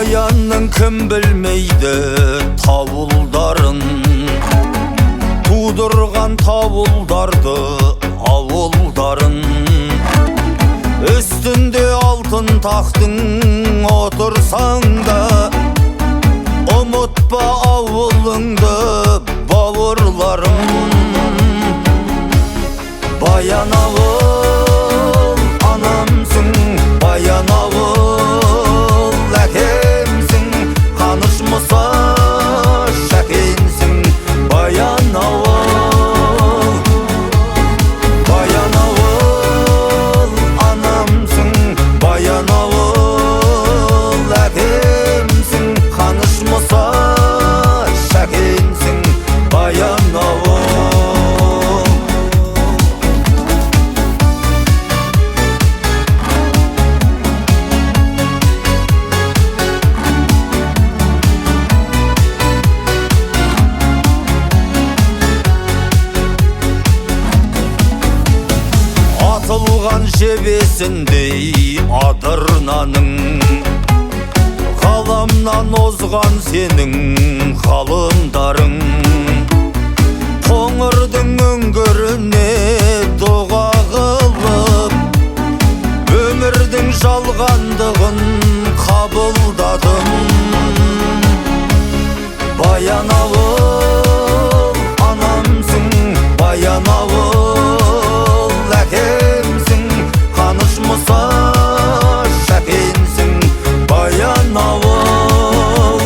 Баянның кім білмейді тауылдарын, тудырған тауылдарды ауылдарын. Үстінде алтын тақтың отырсаң да, ұмытпа ауылыңды бауырларым. Баян ауыл анамсың, баян ауыл әкемсің, қаныш мұса шәкенсің. Баян ауыл, баян ауыл анамсың, баян ауыл әкемсің, қаныш мұса шәкенсің. Баян ауыл. Атылған жебесіндей адырнаның, ғаламнан озған сенің ғалымдарың. Қоңырдың өңгіріне дұға қылып, өмірдің жалғандығын қабылдадым. Баян ауыл анамсың, баян ауыл әкемсің, қаныш мұса шәкенсің. Баян ауыл,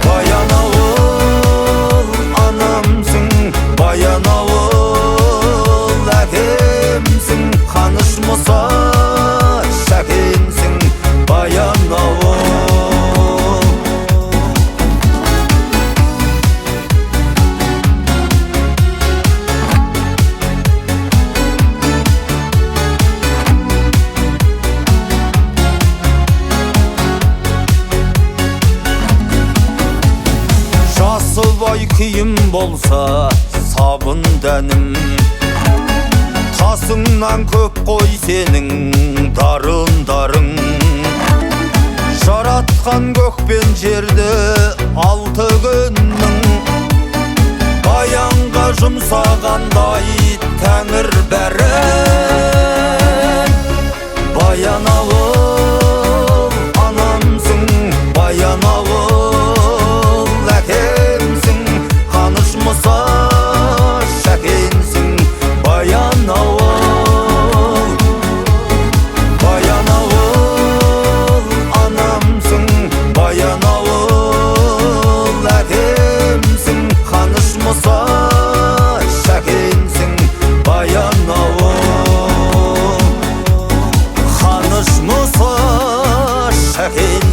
баян ауыл анамсың, баян ауыл әкемсің, қаныш мұса шәкенсің. Баян ауыл. Жасыбай күйім болса сабын дәнім, тасыңнан көп қой сенің дарындарың. Жаратқан көк пен жерді 6 күннің, баянға жұмсағандай тәңір бәрін. Баян ауыл анамсың, баян ауыл әкемсің, қаныш мұса шәкенсің. Баян ауыл, баян ауыл анамсың, баян ауыл әкемсің, қаныш мұса шәкенсің. Баян ауыл, қаныш мұса шәкенсің.